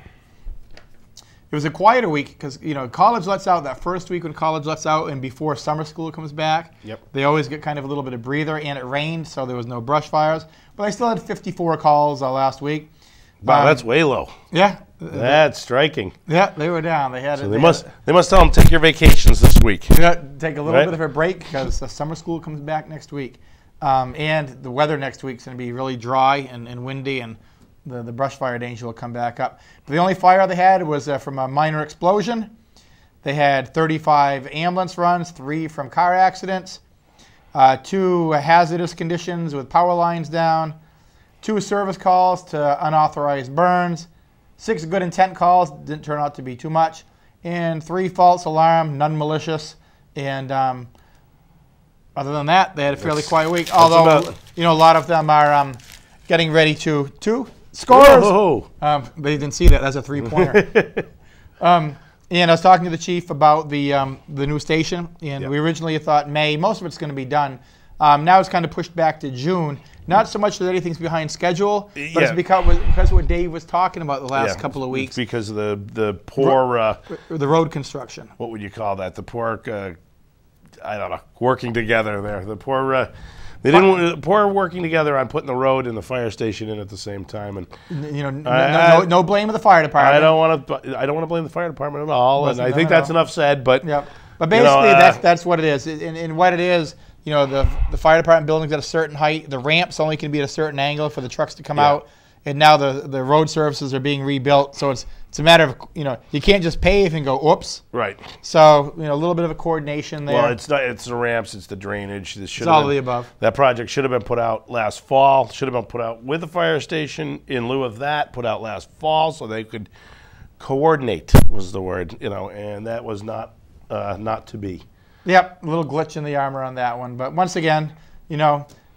It was a quieter week because, college lets out that first week when college lets out and before summer school comes back. They always get kind of a little bit of breather, and it rained, so there was no brush fires. But I still had 54 calls last week. Wow, that's way low. Yeah. That's striking. Yeah, they were down. They must tell them, take your vacations this week. Yeah, take a little bit of a break because summer school comes back next week. And the weather next week is going to be really dry and windy, and the brush fire danger will come back up. But the only fire they had was from a minor explosion. They had 35 ambulance runs, 3 from car accidents, 2 hazardous conditions with power lines down, 2 service calls to unauthorized burns, 6 good intent calls, didn't turn out to be too much, and 3 false alarm, none malicious. And other than that, they had a fairly quiet week. Although, a lot of them are getting ready to scores. They didn't see that. That's a 3-pointer. And I was talking to the chief about the new station, and we originally thought May. Most of it's going to be done. Now it's kind of pushed back to June. Not so much that anything's behind schedule, but it's because of what Dave was talking about the last couple of weeks. It's because of the poor... the road construction. What would you call that? The poor, I don't know, working together there. The poor... They didn't poor working together on putting the road and the fire station in at the same time, and no blame of the fire department. I don't want to blame the fire department at all, and I think that's enough said. But but basically that's what it is, and what it is. The fire department building's at a certain height. The ramps only can be at a certain angle for the trucks to come out, and now the road surfaces are being rebuilt. So it's a matter of you can't just pave and go oops. Right. So a little bit of a coordination there. Well, it's the ramps, it's the drainage. It's all of the above. That project should have been put out last fall. Should have been put out with the fire station. In lieu of that, put out last fall so they could coordinate was the word. And that was not to be. Yep, a little glitch in the armor on that one. But once again,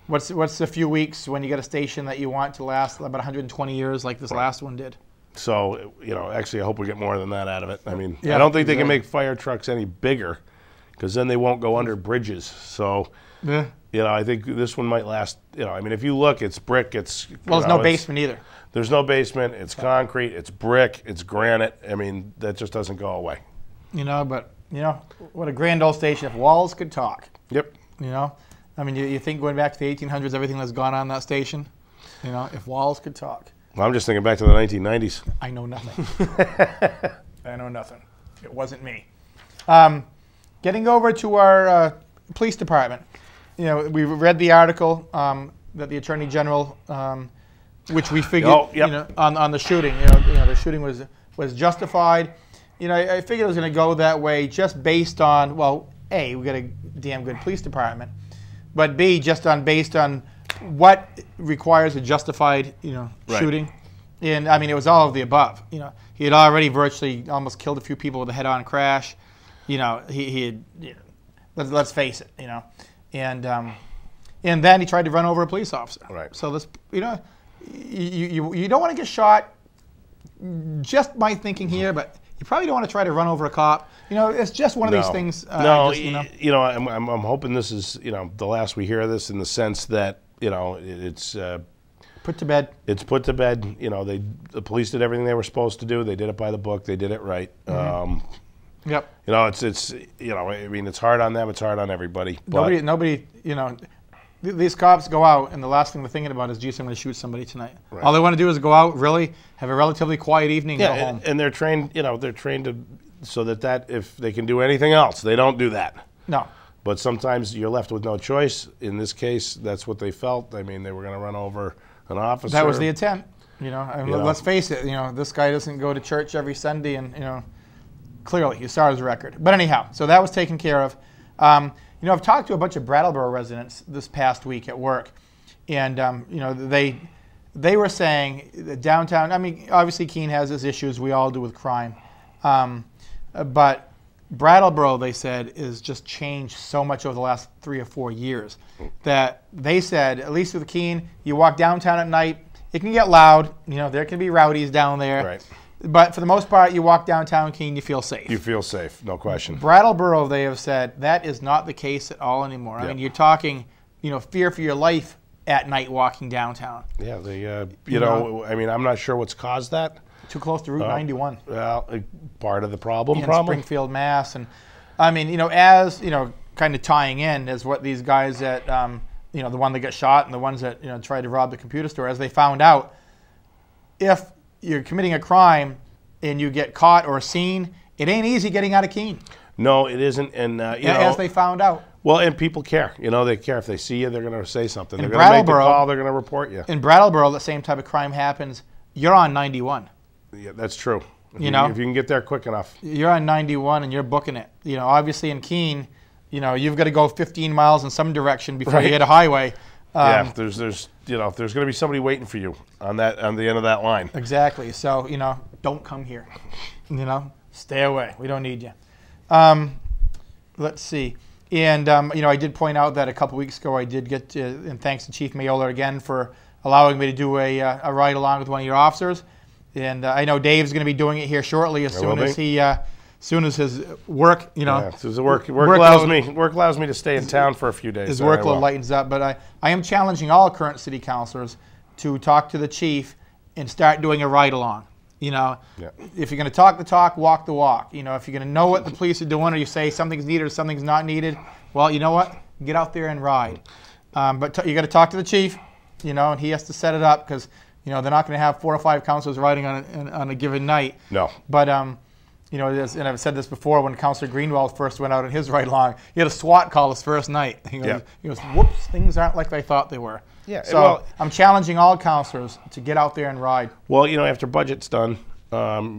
what's a few weeks when you get a station that you want to last about 120 years like this last one did? So, actually I hope we get more than that out of it. I mean, I don't think they can make fire trucks any bigger because then they won't go under bridges. So, I think this one might last, I mean, if you look, it's brick, it's... Well, there's no basement either. There's no basement, it's concrete, it's brick, it's granite. I mean, that just doesn't go away. What a grand old station if walls could talk. Yep. I mean, you think going back to the 1800s, everything that's gone on that station? You know, if walls could talk. Well, I'm just thinking back to the 1990s. I know nothing. I know nothing. It wasn't me. Getting over to our police department. You know, we read the article that the Attorney General, which we figured, you know, on the shooting. You know, the shooting was justified. You know, I figured it was going to go that way just based on, well, A, we got a damn good police department, but B, just based on what requires a justified, you know, shooting. And I mean, it was all of the above. You know, he had already virtually almost killed a few people with a head-on crash. You know, he had, you know, let's face it, you know, and then he tried to run over a police officer. Right. So this, you know, you don't want to get shot. Just my thinking here, but you probably don't want to try to run over a cop. You know, it's just one of these things. You know, I'm hoping this is, you know, the last we hear of this, in the sense that, you know, it's put to bed. It's put to bed. You know, the police did everything they were supposed to do. They did it by the book. They did it right. Yep. You know, it's you know, I mean, it's hard on them. It's hard on everybody. Nobody, you know, these cops go out, and the last thing they're thinking about is, geez, I'm going to shoot somebody tonight. Right. All they want to do is go out, really have a relatively quiet evening, and go home. And they're trained. You know, they're trained to so that if they can do anything else, they don't do that. No. But sometimes you're left with no choice. In this case, that's what they felt. I mean, they were going to run over an officer. That was the intent. You know, I mean, let's face it. You know, this guy doesn't go to church every Sunday, and you know, clearly you saw his record. But anyhow, so that was taken care of. You know, I've talked to a bunch of Brattleboro residents this past week at work, and you know, they were saying that downtown. I mean, obviously Keene has its issues. We all do with crime, but Brattleboro, they said, is just changed so much over the last 3 or 4 years that they said, at least with Keene, you walk downtown at night, it can get loud. You know, there can be rowdies down there. Right. But for the most part, you walk downtown Keene, you feel safe. You feel safe, no question. Brattleboro, they have said, that is not the case at all anymore. Yep. I mean, you're talking, you know, fear for your life at night walking downtown. Yeah, you know, I mean, I'm not sure what's caused that. Too close to Route 91. Well, part of the problem, in Springfield, Mass. And I mean, you know, as, you know, kind of tying in as what these guys at, you know, the one that got shot and the ones that, you know, tried to rob the computer store, as they found out, if you're committing a crime and you get caught or seen, it ain't easy getting out of Keene. No, it isn't. And, you know, as they found out. Well, and people care. You know, they care. If they see you, they're going to say something. In they're going to make the call. They're going to report you. In Brattleboro, the same type of crime happens. You're on 91. Yeah, that's true. You know, if you can get there quick enough. You're on 91 and you're booking it. You know, obviously in Keene, you know, you've got to go 15 miles in some direction before you hit a highway. Yeah, there's you know, there's going to be somebody waiting for you on the end of that line. Exactly. So, you know, don't come here. You know, stay away. We don't need you. Let's see. And, you know, I did point out that a couple weeks ago I did get, and thanks to Chief Mayola again for allowing me to do a ride along with one of your officers. And I know Dave's going to be doing it here shortly as soon as his work, you know. Yeah, so work allows me to stay in town for a few days. His workload lightens up. But I am challenging all current city councilors to talk to the chief and start doing a ride along. You know, if you're going to talk the talk, walk the walk. You know, if you're going to know what the police are doing, or you say something's needed or something's not needed, well, you know what? Get out there and ride. But you got to talk to the chief, you know, and he has to set it up because, you know, they're not going to have 4 or 5 councilors riding on a given night. No. But, you know, and I've said this before, when Councilor Greenwald first went out on his ride along, he had a SWAT call his first night. He goes, whoops, things aren't like I thought they were. Yeah. So well, I'm challenging all councilors to get out there and ride. Well, you know, after budget's done,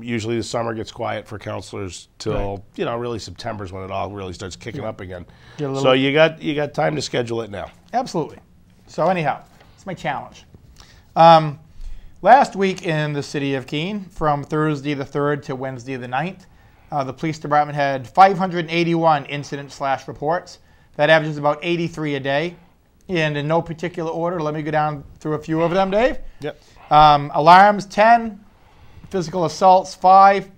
usually the summer gets quiet for councilors till, you know, really September's when it all really starts kicking up again. So you got time to schedule it now. Absolutely. So anyhow, it's my challenge. Last week in the city of Keene, from Thursday the 3rd to Wednesday the 9th, the police department had 581 incident/reports. That averages about 83 a day. And in no particular order, let me go down through a few of them, Dave. Yep. Alarms, 10. Physical assaults, 5.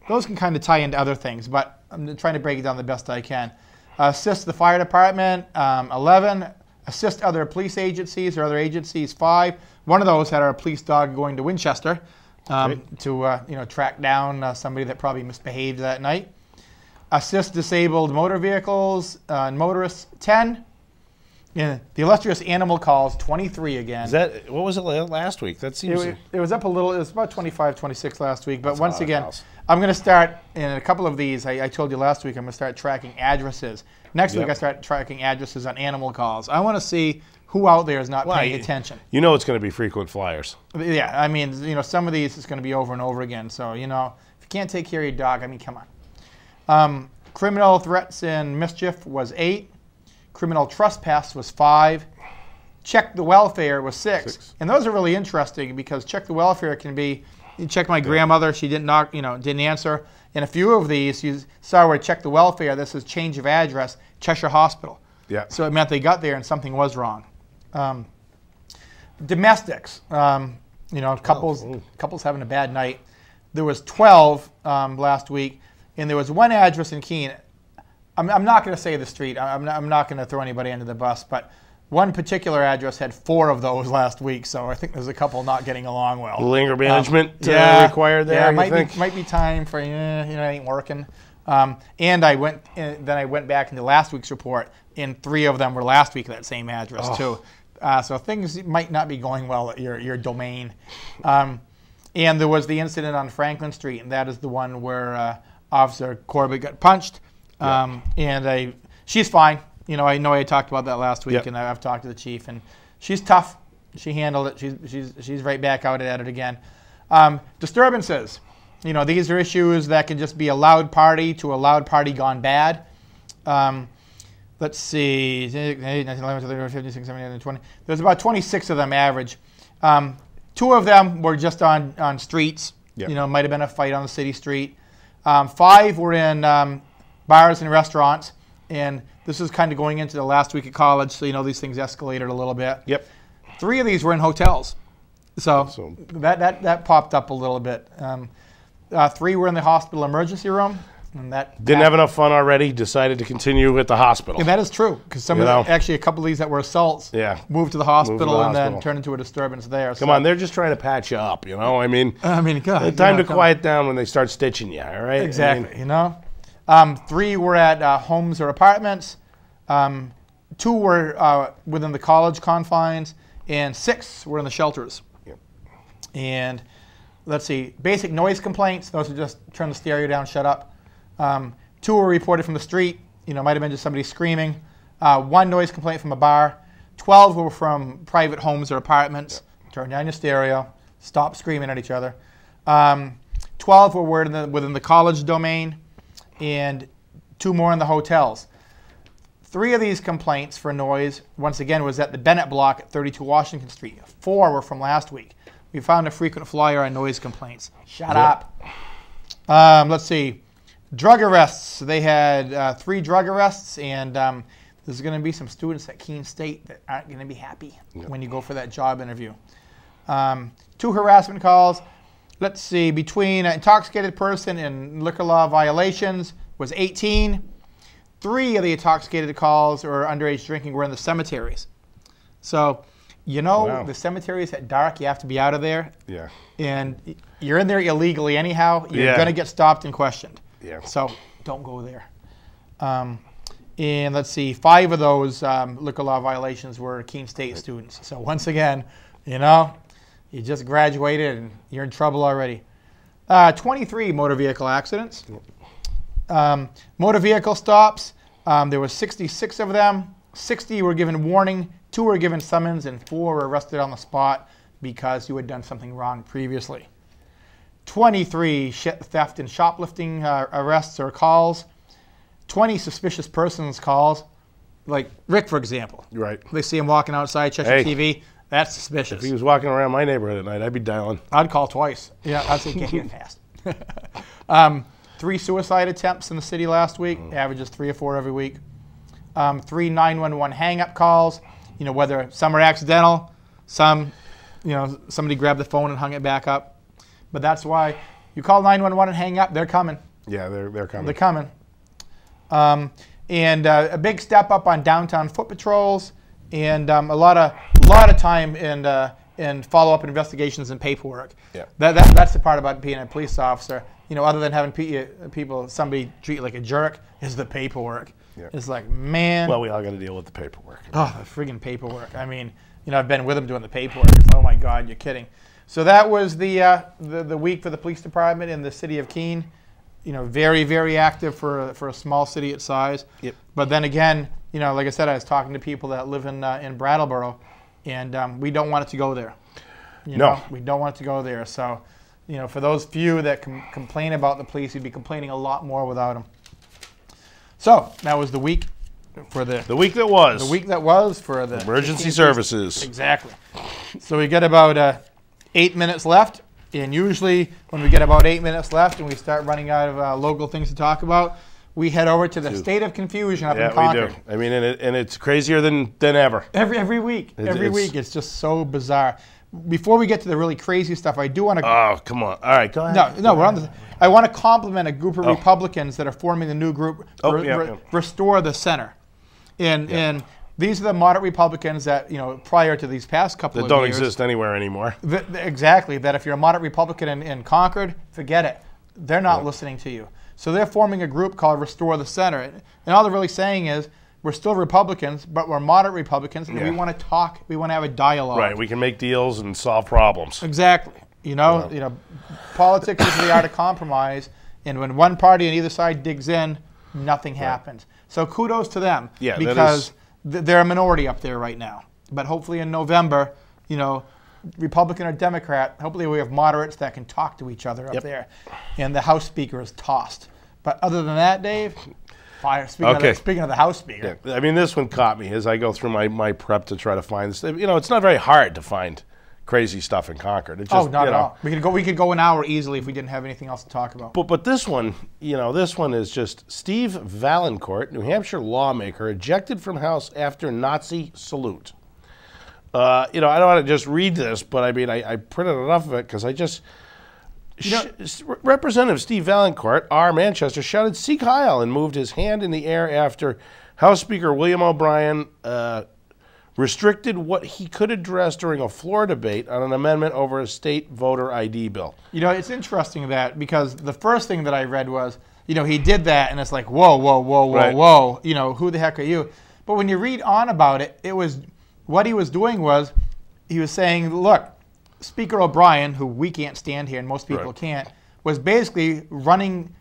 Those can kind of tie into other things, but I'm trying to break it down the best I can. Assist the fire department, 11. Assist other police agencies or other agencies, 5. One of those had our police dog going to Winchester to you know, track down somebody that probably misbehaved that night. Assist disabled motor vehicles and motorists, 10. Yeah, the illustrious animal calls, 23 again. Is that, what was it last week? That seems... It was up a little. It was about 25, 26 last week. But once again, house. I'm going to start in a couple of these. I told you last week I'm going to start tracking addresses. Next week I start tracking addresses on animal calls. I want to see who out there is not paying attention. You know it's going to be frequent flyers. Yeah, I mean, you know, some of these is going to be over and over again. So, you know, if you can't take care of your dog, I mean, come on. Criminal threats and mischief was 8. Criminal trespass was 5. Check the welfare was 6. And those are really interesting because check the welfare can be, you check my grandmother, she didn't knock, you know, didn't answer. And a few of these, you saw where check the welfare, this is change of address, Cheshire Hospital. Yeah. So it meant they got there and something was wrong. Domestics, you know, couples having a bad night. There was 12 last week, and there was one address in Keene. I'm not going to say the street. I'm not going to throw anybody under the bus, but one particular address had 4 of those last week, so I think there's a couple not getting along well. Anger management required there. Yeah, might be time for you know, it ain't working. And I went back into last week's report, and 3 of them were last week at that same address too. So things might not be going well at your domain. And there was the incident on Franklin Street, and that is the one where Officer Corbett got punched. And she's fine. You know I talked about that last week, and I've talked to the chief, and she's tough. She handled it. She's right back out at it again. Disturbances. You know, these are issues that can just be a loud party to a loud party gone bad. Let's see. 19, 11, 13, 15, 16, 17, 20. There's about 26 of them average. 2 of them were just on streets. You know, might have been a fight on the city street. 5 were in bars and restaurants, and this is kind of going into the last week of college, so you know these things escalated a little bit. 3 of these were in hotels, so that popped up a little bit. 3 were in the hospital emergency room, and that didn't have enough fun already. Decided to continue at the hospital. And that is true because some of actually a couple of these that were assaults moved to the hospital and then turned into a disturbance there. Come on, they're just trying to patch you up, you know. I mean, God, time to quiet down when they start stitching you. All right, exactly. You know. 3 were at homes or apartments. 2 were within the college confines, and 6 were in the shelters. And let's see, basic noise complaints. Those are just turn the stereo down, shut up. 2 were reported from the street. You know, might have been just somebody screaming. 1 noise complaint from a bar. 12 were from private homes or apartments. Turn down your stereo. Stop screaming at each other. 12 were within the college domain, and 2 more in the hotels. 3 of these complaints for noise, once again, was at the Bennett block at 32 Washington Street. 4 were from last week. We found a frequent flyer on noise complaints. Shut up. Let's see. Drug arrests. They had 3 drug arrests, and there's going to be some students at Keene State that aren't going to be happy when you go for that job interview. 2 harassment calls. Let's see, between an intoxicated person and liquor law violations was 18. 3 of the intoxicated calls or underage drinking were in the cemeteries. So, you know, the cemeteries at dark, you have to be out of there. And you're in there illegally anyhow. You're going to get stopped and questioned. So don't go there. And let's see, 5 of those liquor law violations were Keene State students. So once again, you know, you just graduated and you're in trouble already. 23 motor vehicle accidents. Motor vehicle stops. There were 66 of them. 60 were given warning. 2 were given summons, and 4 were arrested on the spot because you had done something wrong previously. 23 theft and shoplifting arrests or calls. 20 suspicious persons calls, like Rick, for example. They see him walking outside Cheshire TV. That's suspicious. If he was walking around my neighborhood at night, I'd be dialing. I'd call twice. Yeah, I'd say get here fast. 3 suicide attempts in the city last week. Averages 3 or 4 every week. 3 911 hang-up calls. You know, whether some are accidental, some, you know, somebody grabbed the phone and hung it back up. But that's why you call 911 and hang up. They're coming. Yeah, they're coming. They're coming. And a big step up on downtown foot patrols, and a lot of time in follow-up investigations and paperwork. That's the part about being a police officer. You know, other than having somebody treat you like a jerk, is the paperwork. Yeah. It's like, man. Well, we all got to deal with the paperwork. Oh, the friggin' paperwork. I mean, I've been with him doing the paperwork. It's, oh my God, you're kidding. So that was the week for the police department in the city of Keene. Very, very active for a small city its size. Yep. But then again, like I said, I was talking to people that live in Brattleboro, and we don't want it to go there. No. We don't want it to go there. So, for those few that complain about the police, we'd be complaining a lot more without them. So that was the week for the week that was. The week that was for the emergency services. Exactly. So we get about 8 minutes left. And usually when we get about 8 minutes left and we start running out of local things to talk about, we head over to the state of confusion up in Concord. We do. I mean, and it's crazier than ever. Every week. Every week. It's just so bizarre. Before we get to the really crazy stuff, I do want to... Oh, come on. All right, go ahead. No, we're on the... I want to compliment a group of Republicans that are forming the new group, Restore the Center. And these are the moderate Republicans that, prior to these past couple of years... That don't exist anywhere anymore. Exactly. That if you're a moderate Republican in Concord, forget it. They're not listening to you. So they're forming a group called Restore the Center. And all they're really saying is, we're still Republicans, but we're moderate Republicans, and we want to talk. We want to have a dialogue. Right. We can make deals and solve problems. Exactly. Politics is the art of compromise, and when one party on either side digs in, nothing happens. So kudos to them, because they're a minority up there right now. But hopefully in November, Republican or Democrat, hopefully we have moderates that can talk to each other up there, and the House Speaker is tossed. But other than that, Dave. Speaking of the House Speaker. Yeah. I mean, this one caught me as I go through my prep to try to find this. It's not very hard to find crazy stuff in Concord. It just, not at all. We could go an hour easily if we didn't have anything else to talk about. But this one, this one is just Steve Valancourt, New Hampshire lawmaker, ejected from House after Nazi salute. I don't want to just read this, but I mean, I printed enough of it because I just... Representative Steve Valancourt, R. Manchester, shouted "Sieg Heil" and moved his hand in the air after House Speaker William O'Brien restricted what he could address during a floor debate on an amendment over a state voter ID bill. It's interesting that, because the first thing that I read was, he did that, and it's like, whoa, whoa, whoa, whoa, whoa, who the heck are you? But when you read on about it, what he was doing was, he was saying, look, Speaker O'Brien, who we can't stand here and most people can't, was basically running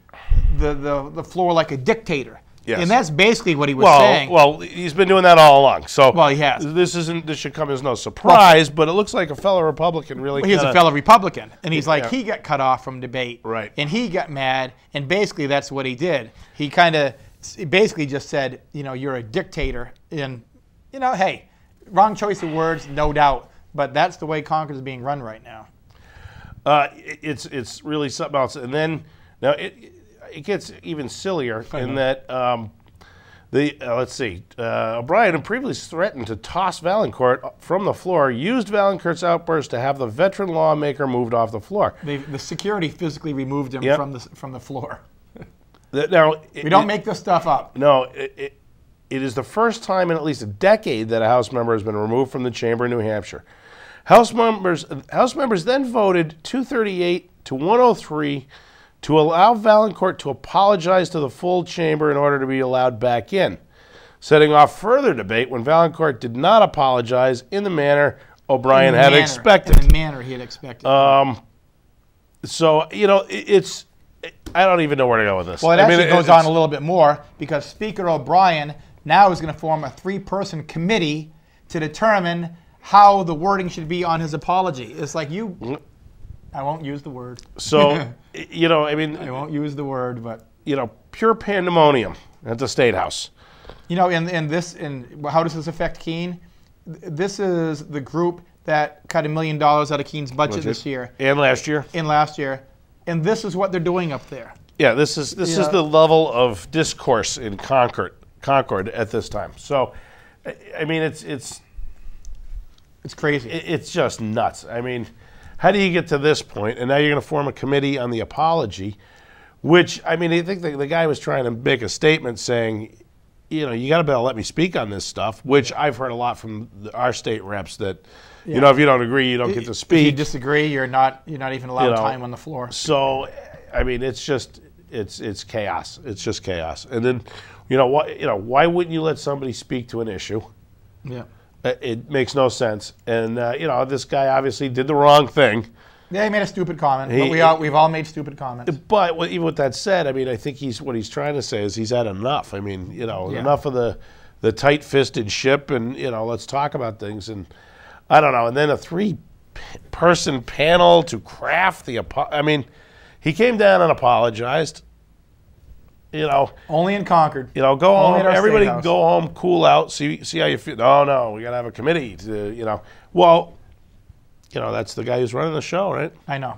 the floor like a dictator. Yes. And that's basically what he was saying. Well, he's been doing that all along. So he has. This should come as no surprise, but it looks like a fellow Republican really he's a fellow Republican, and he's like, he got cut off from debate. Right. And he got mad, and basically that's what he did. He basically just said, you're a dictator, and, hey, wrong choice of words, no doubt. But that's the way Concord is being run right now. It's really something else. And then now it gets even sillier in that let's see, O'Brien, who previously threatened to toss Valancourt from the floor, used Valancourt's outburst to have the veteran lawmaker moved off the floor. The security physically removed him from the floor. Now we don't make this stuff up. No. It is the first time in at least a decade that a House member has been removed from the chamber in New Hampshire. House members then voted 238 to 103 to allow Valancourt to apologize to the full chamber in order to be allowed back in, setting off further debate when Valancourt did not apologize in the manner O'Brien had expected. In the manner he had expected. So, it's... I don't even know where to go with this. Well, it goes on a little bit more, because Speaker O'Brien now is going to form a 3-person committee to determine how the wording should be on his apology. It's like I won't use the word. So, I won't use the word, but... pure pandemonium at the State House. How does this affect Keene? This is the group that cut $1 million out of Keene's budget this year. And last year. And this is what they're doing up there. Yeah, this is the level of discourse in Concord at this time. So, I mean, it's crazy. It's just nuts. I mean, how do you get to this point? And now you're going to form a committee on the apology, which, I mean, I think the guy was trying to make a statement saying, you got to be able to let me speak on this stuff, which I've heard a lot from our state reps that, if you don't agree, you don't get to speak. If you disagree, you're not even allowed time on the floor. So, I mean, it's chaos. It's just chaos. And then You know, why wouldn't you let somebody speak to an issue? Yeah. It makes no sense. And, you know, this guy obviously did the wrong thing. Yeah, he made a stupid comment. But we've all made stupid comments. But even with that said, I mean, I think what he's trying to say is he's had enough. I mean, you know, enough of the tight-fisted ship, and, you know, let's talk about things. And I don't know. And then a 3-person panel to craft I mean, he came down and apologized. You know, only in Concord. You know, go home. Everybody go home, cool out, see how you feel. No, we gotta have a committee to, you know. Well, you know, that's the guy who's running the show, right? I know.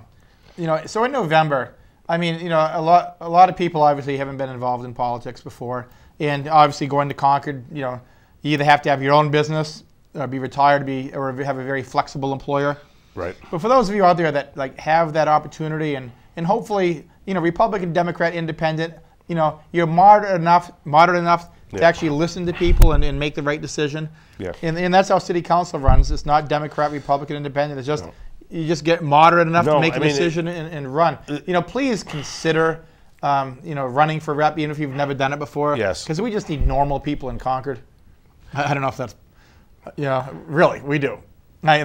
You know, so in November, I mean, you know, a lot of people obviously haven't been involved in politics before, and obviously going to Concord, you know, you either have to have your own business, or be retired, or have a very flexible employer. Right. But for those of you out there that like have that opportunity, and hopefully, you know, Republican, Democrat, Independent. You know, you're moderate enough to actually listen to people and make the right decision. Yeah. And that's how city council runs. It's not Democrat, Republican, Independent. It's just you just get moderate enough to make a decision and run. You know, please consider you know, running for rep, even if you've never done it before. Yes. Because we just need normal people in Concord. I don't know if that's, you know, really, we do. I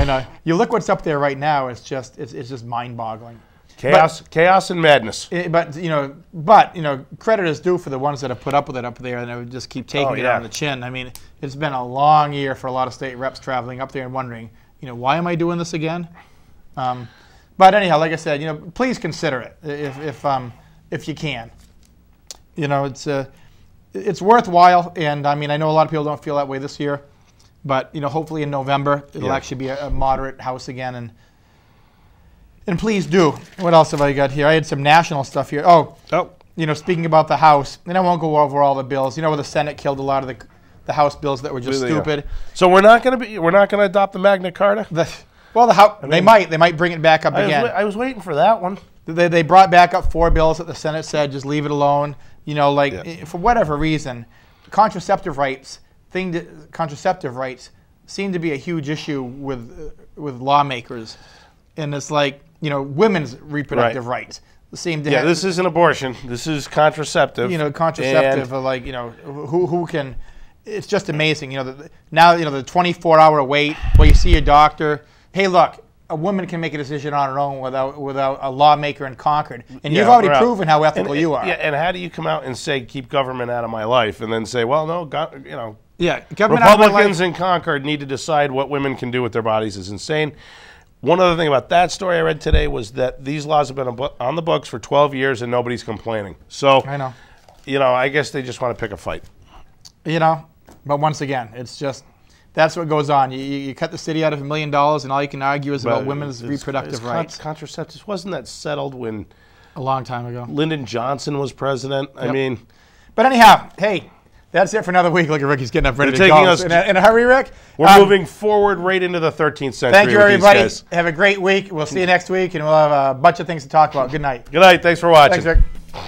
know. You look what's up there right now. It's just mind-boggling. Chaos and madness. But you know, credit is due for the ones that have put up with it up there, and they would just keep taking it on the chin. I mean, it's been a long year for a lot of state reps traveling up there and wondering, you know, why am I doing this again? But anyhow, like I said, you know, please consider it if you can. You know, it's worthwhile, and I mean, I know a lot of people don't feel that way this year, but you know, hopefully in November it'll actually be a moderate House again, and please do. What else have I got here? I had some national stuff here. Oh, you know, speaking about the House, and I won't go over all the bills. You know, where the Senate killed a lot of the House bills that were just stupid. So we're not going to adopt the Magna Carta. Well, the House they might bring it back up again. I was waiting for that one. They brought back up 4 bills that the Senate said just leave it alone. You know, like for whatever reason, contraceptive rights seem to be a huge issue with lawmakers, and it's like, you know, women's reproductive rights seem to have, this isn't abortion. This is contraceptive. You know, contraceptive, like, you know, who can, it's just amazing. You know, now, you know, the 24-hour wait where you see your doctor. Hey, look, a woman can make a decision on her own without a lawmaker in Concord. And you've already proven how ethical you are. Yeah, and how do you come out and say, keep government out of my life, and then say, well, no, you know. Yeah, Republicans in Concord need to decide what women can do with their bodies is insane. One other thing about that story I read today was that these laws have been on the books for 12 years and nobody's complaining. So, I know. You know, I guess they just want to pick a fight. You know, but once again, it's just, that's what goes on. You cut the city out of $1 million and all you can argue is about women's reproductive rights. Contraceptives, wasn't that settled when... A long time ago. Lyndon Johnson was president? Yep. I mean... But anyhow, hey... That's it for another week. Look at Ricky's getting up ready to go. In a hurry, Rick? We're moving forward right into the 13th century. Thank you, everybody. Have a great week. We'll see you next week, and we'll have a bunch of things to talk about. Good night. Good night. Thanks for watching. Thanks, Rick.